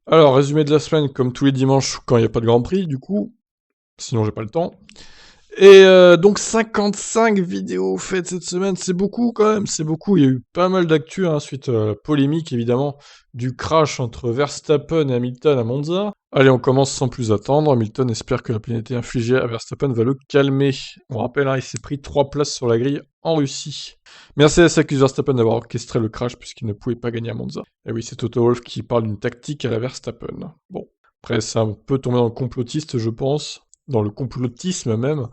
Alors, résumé de la semaine, comme tous les dimanches quand il n'y a pas de Grand Prix, du coup, sinon j'ai pas le temps. Et donc 55 vidéos faites cette semaine, c'est beaucoup quand même, c'est beaucoup. Il y a eu pas mal d'actu suite à la polémique évidemment du crash entre Verstappen et Hamilton à Monza. Allez, on commence sans plus attendre. Hamilton espère que la pénalité infligée à Verstappen va le calmer. On rappelle, il s'est pris 3 places sur la grille en Russie. Mercedes accuse Verstappen d'avoir orchestré le crash puisqu'il ne pouvait pas gagner à Monza. Et oui, c'est Toto Wolff qui parle d'une tactique à la Verstappen. Bon, après c'est un peu tombé dans le complotiste, je pense, dans le complotisme même.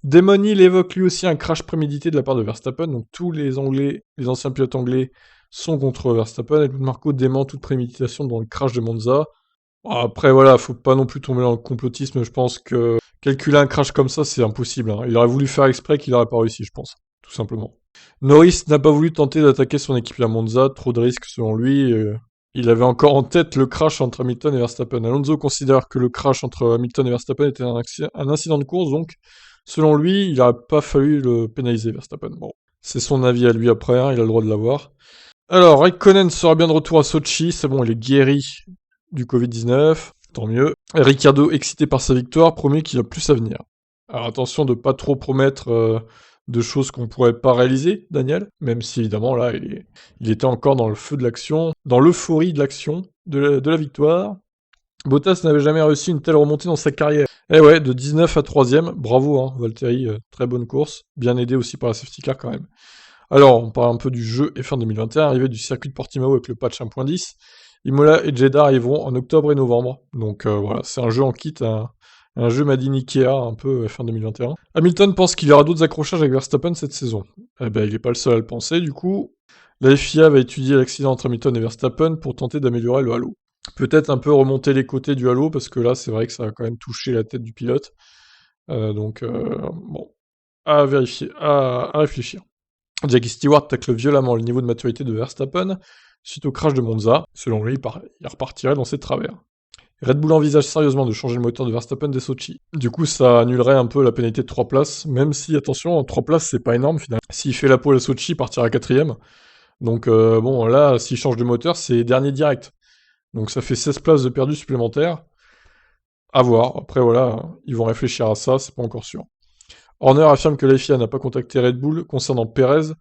Damon Hill évoque lui aussi un crash prémédité de la part de Verstappen, donc tous les Anglais, les anciens pilotes anglais sont contre Verstappen, et Marco dément toute préméditation dans le crash de Monza. Bon, après voilà, faut pas non plus tomber dans le complotisme, je pense que calculer un crash comme ça, c'est impossible. Il aurait voulu faire exprès qu'il aurait pas réussi, je pense, tout simplement. Norris n'a pas voulu tenter d'attaquer son équipe à Monza, trop de risques selon lui. Il avait encore en tête le crash entre Hamilton et Verstappen. Alonso considère que le crash entre Hamilton et Verstappen était un incident de course, donc selon lui, il n'aurait pas fallu le pénaliser, Verstappen. Bon, c'est son avis à lui après, il a le droit de l'avoir. Alors, Raikkonen sera bien de retour à Sochi, c'est bon, il est guéri du Covid-19, tant mieux. Et Ricciardo, excité par sa victoire, promet qu'il a plus à venir. Alors attention de pas trop promettre de choses qu'on pourrait pas réaliser, Daniel, même si évidemment là, il était encore dans le feu de l'action, dans l'euphorie de l'action, de la victoire. Bottas n'avait jamais réussi une telle remontée dans sa carrière. Eh ouais, de 19 à 3ème, bravo Valtteri, très bonne course, bien aidé aussi par la safety car quand même. Alors, on parle un peu du jeu F1 2021, arrivé du circuit de Portimao avec le patch 1.10. Imola et Jeddah arriveront en octobre et novembre. Donc voilà, c'est un jeu en kit, un jeu made in Ikea, un peu F1 2021. Hamilton pense qu'il y aura d'autres accrochages avec Verstappen cette saison. Eh ben, il n'est pas le seul à le penser, du coup. La FIA va étudier l'accident entre Hamilton et Verstappen pour tenter d'améliorer le halo. Peut-être un peu remonter les côtés du halo, parce que là, c'est vrai que ça a quand même touché la tête du pilote. Bon, à vérifier, à réfléchir. Jackie Stewart tacle violemment le niveau de maturité de Verstappen suite au crash de Monza. Selon lui, il repartirait dans ses travers. Red Bull envisage sérieusement de changer le moteur de Verstappen dès Sochi. Du coup, ça annulerait un peu la pénalité de 3 places, même si, attention, 3 places, c'est pas énorme finalement. S'il fait la pole à Sochi, il partira 4ème. Donc bon, là, s'il change de moteur, c'est dernier direct. Donc ça fait 16 places de perdu supplémentaires. À voir. Après, voilà, ils vont réfléchir à ça, c'est pas encore sûr. Horner affirme que la FIA n'a pas contacté Red Bull concernant Perez.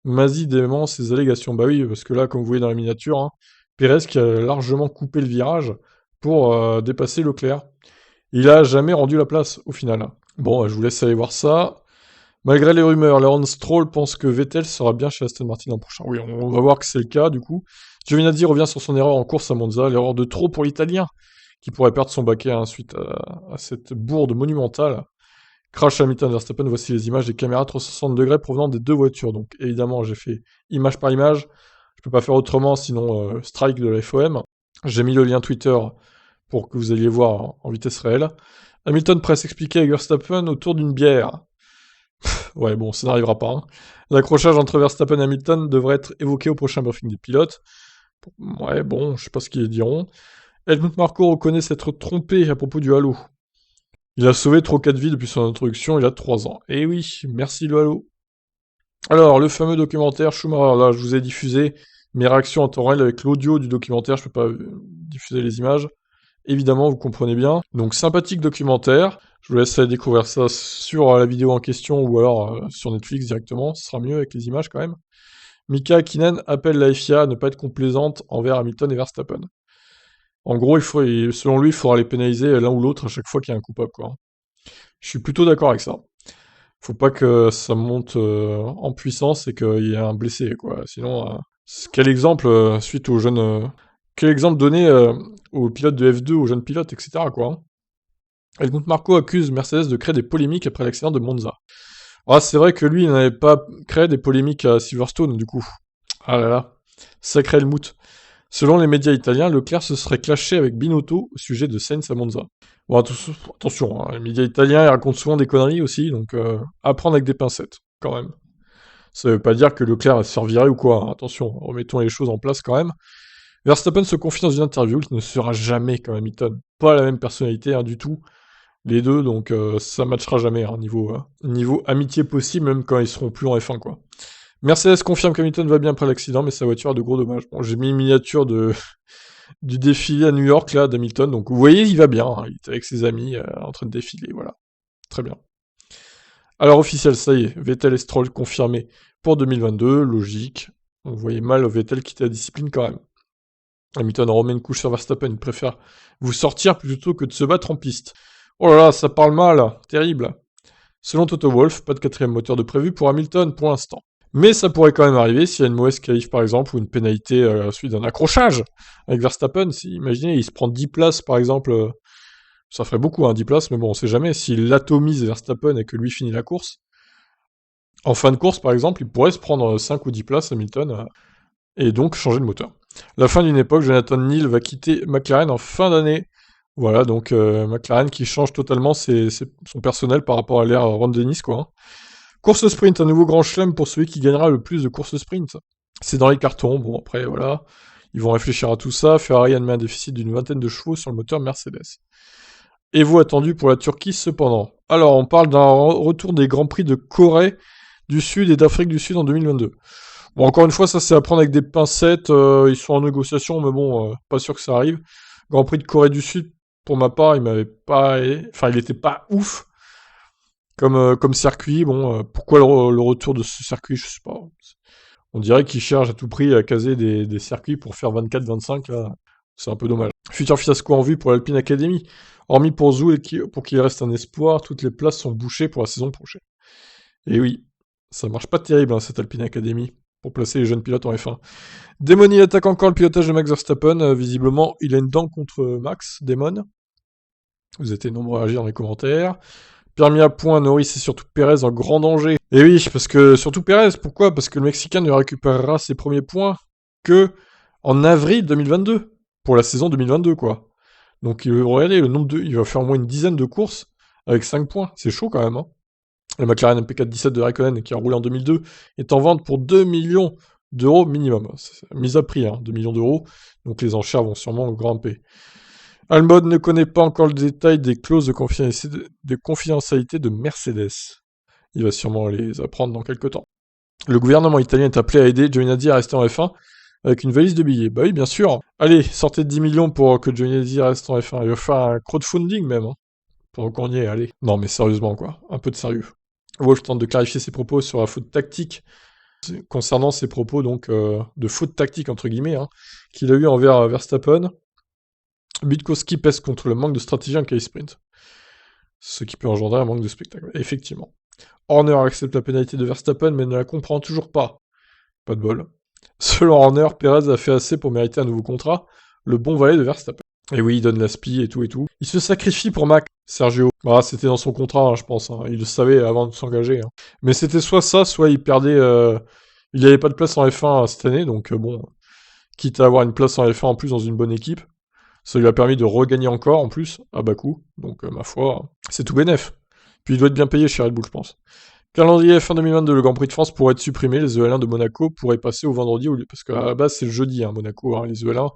Masi dément ces allégations. Bah oui, parce que là, comme vous voyez dans la miniature, Perez qui a largement coupé le virage pour dépasser Leclerc. Il a jamais rendu la place au final. Bon, je vous laisse aller voir ça. Malgré les rumeurs, Lawrence Stroll pense que Vettel sera bien chez Aston Martin l'an prochain. Oui, on va voir que c'est le cas du coup. Giovinazzi revient sur son erreur en course à Monza, l'erreur de trop pour l'Italien, qui pourrait perdre son baquet suite à cette bourde monumentale. Crash Hamilton Verstappen, voici les images des caméras 360 degrés provenant des deux voitures. Donc évidemment, j'ai fait image par image. Je peux pas faire autrement, sinon strike de la FOM. J'ai mis le lien Twitter pour que vous alliez voir en vitesse réelle. Hamilton presse expliquer avec Verstappen autour d'une bière. Ouais, bon, ça n'arrivera pas. L'accrochage entre Verstappen et Hamilton devrait être évoqué au prochain briefing des pilotes. Ouais, bon, je sais pas ce qu'ils diront. Helmut Marko reconnaît s'être trompé à propos du Halo. Il a sauvé trop 4 vies depuis son introduction il y a 3 ans. Et oui, merci le Halo. Alors, le fameux documentaire Schumacher, là, je vous ai diffusé mes réactions en temps réel avec l'audio du documentaire, je peux pas diffuser les images. Évidemment, vous comprenez bien. Donc, sympathique documentaire. Je vous laisse aller découvrir ça sur la vidéo en question ou alors sur Netflix directement. Ce sera mieux avec les images quand même. Mika Hakkinen appelle la FIA à ne pas être complaisante envers Hamilton et Verstappen. En gros, selon lui, il faudra les pénaliser l'un ou l'autre à chaque fois qu'il y a un coupable, quoi. Je suis plutôt d'accord avec ça. Faut pas que ça monte en puissance et qu'il y ait un blessé, quoi. Sinon, quel exemple suite aux jeunes... quel exemple donner aux pilotes de F2, aux jeunes pilotes, etc., quoi. Helmut Marko accuse Mercedes de créer des polémiques après l'accident de Monza. Ah, c'est vrai que lui, il n'avait pas créé des polémiques à Silverstone, du coup. Ah là là, sacré Helmut. Selon les médias italiens, Leclerc se serait clashé avec Binotto au sujet de Sainz à Monza. Bon, attention, les médias italiens ils racontent souvent des conneries aussi, donc à prendre avec des pincettes, quand même. Ça veut pas dire que Leclerc va se faire virer ou quoi, attention, remettons les choses en place quand même. Verstappen se confie dans une interview qu'il ne sera jamais comme Hamilton. Pas la même personnalité du tout, les deux, donc ça matchera jamais, niveau amitié possible, même quand ils seront plus en F1, quoi. Mercedes confirme qu'Hamilton va bien après l'accident, mais sa voiture a de gros dommages. Bon, j'ai mis une miniature du défilé à New York, là, d'Hamilton. Donc vous voyez, il va bien, hein, il est avec ses amis en train de défiler, voilà. Très bien. Alors officiel, ça y est, Vettel et Stroll confirmés pour 2022, logique. On voyait mal Vettel quitter la discipline quand même. Hamilton remet une couche sur Verstappen, il préfère vous sortir plutôt que de se battre en piste. Oh là là, ça parle mal, terrible. Selon Toto Wolff, pas de quatrième moteur de prévu pour Hamilton pour l'instant. Mais ça pourrait quand même arriver s'il y a une mauvaise qualif par exemple, ou une pénalité suite d'un accrochage avec Verstappen. Si, imaginez, il se prend 10 places par exemple, ça ferait beaucoup, hein, 10 places, mais bon, on sait jamais. S'il atomise Verstappen et que lui finit la course, en fin de course par exemple, il pourrait se prendre 5 ou 10 places Hamilton, et donc changer de moteur. La fin d'une époque, Jonathan Neal va quitter McLaren en fin d'année. Voilà, donc McLaren qui change totalement son personnel par rapport à l'ère Ron Dennis, quoi. Hein. Course sprint, un nouveau grand chelem pour celui qui gagnera le plus de courses sprint. C'est dans les cartons, bon après voilà, ils vont réfléchir à tout ça. Ferrari admet un déficit d'une vingtaine de chevaux sur le moteur Mercedes. Et vous attendu pour la Turquie cependant. Alors on parle d'un retour des Grands Prix de Corée du Sud et d'Afrique du Sud en 2022. Bon, encore une fois, ça c'est à prendre avec des pincettes, ils sont en négociation, mais bon, pas sûr que ça arrive. Grand Prix de Corée du Sud, pour ma part, il m'avait pas... Enfin, il était pas ouf comme circuit. Bon, pourquoi le retour de ce circuit, je sais pas. On dirait qu'ils cherchent à tout prix à caser des circuits pour faire 24-25, là. C'est un peu dommage. Futur fiasco en vue pour l'Alpine Academy. Hormis pour Zhou, pour qu'il reste un espoir, toutes les places sont bouchées pour la saison prochaine. Et oui, ça marche pas terrible, hein, cette Alpine Academy, pour placer les jeunes pilotes en F1. Demon, il attaque encore le pilotage de Max Verstappen. Visiblement, il a une dent contre Max, Demon. Vous étiez nombreux à réagir dans les commentaires. Permis à point, Norris et surtout Perez en grand danger. Et oui, parce que, surtout Perez, pourquoi? Parce que le Mexicain ne récupérera ses premiers points que en avril 2022, pour la saison 2022, quoi. Donc, regardez, il va faire au moins une dizaine de courses avec 5 points. C'est chaud quand même, hein. Le McLaren MP4 17 de Raikkonen, qui a roulé en 2002, est en vente pour 2 millions d'euros minimum. C'est mise à prix, hein, 2 millions d'euros. Donc les enchères vont sûrement grimper. Albon ne connaît pas encore le détail des clauses de confidentialité de Mercedes. Il va sûrement les apprendre dans quelques temps. Le gouvernement italien est appelé à aider Giovinazzi à rester en F1 avec une valise de billets. Bah oui, bien sûr. Allez, sortez 10 millions pour que Giovinazzi reste en F1. Il va faire un crowdfunding même, hein, pour qu'on y ait, allez. Non mais sérieusement quoi, un peu de sérieux. Wolff tente de clarifier ses propos sur la faute tactique concernant ses propos donc de faute tactique entre guillemets hein, qu'il a eu envers Verstappen. Bitkowski pèse contre le manque de stratégie en quali sprint, ce qui peut engendrer un manque de spectacle. Effectivement. Horner accepte la pénalité de Verstappen mais ne la comprend toujours pas. Pas de bol. Selon Horner, Perez a fait assez pour mériter un nouveau contrat, le bon valet de Verstappen. Et oui, il donne la spie et tout et tout. Il se sacrifie pour Max, Sergio. Ah, c'était dans son contrat, hein, je pense. Hein. Il le savait avant de s'engager. Hein. Mais c'était soit ça, soit il perdait... Il n'avait pas de place en F1 cette année, donc bon... Quitte à avoir une place en F1 en plus dans une bonne équipe, ça lui a permis de regagner encore en plus, à bas coût. Donc ma foi, c'est tout bénef. Puis il doit être bien payé chez Red Bull, je pense. Calendrier F1 2022, le Grand Prix de France pourrait être supprimé, les EL1 de Monaco pourraient passer au vendredi, parce qu'à la base c'est le jeudi, hein, Monaco, hein, les EL1.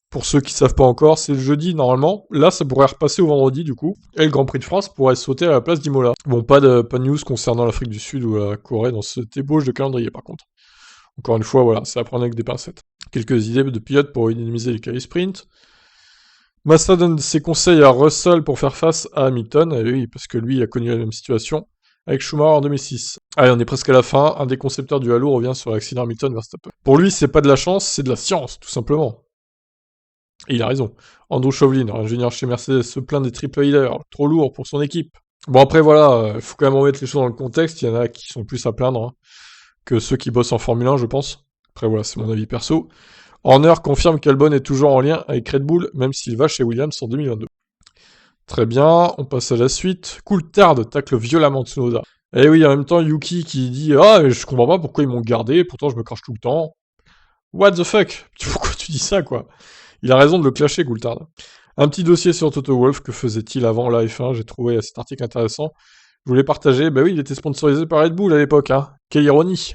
Pour ceux qui savent pas encore, c'est le jeudi normalement. Là, ça pourrait repasser au vendredi du coup. Et le Grand Prix de France pourrait sauter à la place d'Imola. Bon, pas de news concernant l'Afrique du Sud ou la Corée dans cette ébauche de calendrier par contre. Encore une fois, voilà, c'est à prendre avec des pincettes. Quelques idées de pilotes pour minimiser les quali sprint. Massa donne ses conseils à Russell pour faire face à Hamilton. Et oui, parce que lui, il a connu la même situation avec Schumacher en 2006. Allez, on est presque à la fin. Un des concepteurs du Halo revient sur l'accident Hamilton-Verstappen. Pour lui, c'est pas de la chance, c'est de la science, tout simplement. Et il a raison. Andrew Chauvelin, ingénieur chez Mercedes, se plaint des triple headers, trop lourd pour son équipe. Bon après voilà, il faut quand même remettre les choses dans le contexte, il y en a qui sont plus à plaindre hein, que ceux qui bossent en Formule 1 je pense. Après voilà, c'est mon avis perso. Horner confirme qu'Albon est toujours en lien avec Red Bull, même s'il va chez Williams en 2022. Très bien, on passe à la suite. Coulthard tacle violemment Tsunoda. Et oui, en même temps, Yuki qui dit « Ah, mais je comprends pas pourquoi ils m'ont gardé, pourtant je me crache tout le temps. » What the fuck? Pourquoi tu dis ça, quoi? Il a raison de le clasher, Coulthard. Un petit dossier sur Toto Wolff, que faisait-il avant la F1? J'ai trouvé cet article intéressant. Je voulais partager, bah oui, il était sponsorisé par Red Bull à l'époque, hein. Quelle ironie.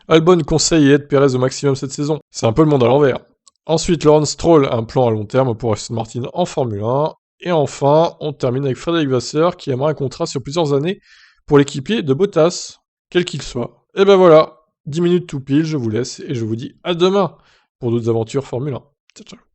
Albon conseille et aide Perez au maximum cette saison. C'est un peu le monde à l'envers. Ensuite, Lawrence Stroll, un plan à long terme pour Aston Martin en Formule 1. Et enfin, on termine avec Frédéric Vasseur, qui aimerait un contrat sur plusieurs années pour l'équipier de Bottas, quel qu'il soit. Et ben voilà, 10 minutes tout pile, je vous laisse, et je vous dis à demain pour d'autres aventures Formule 1. Ciao, ciao.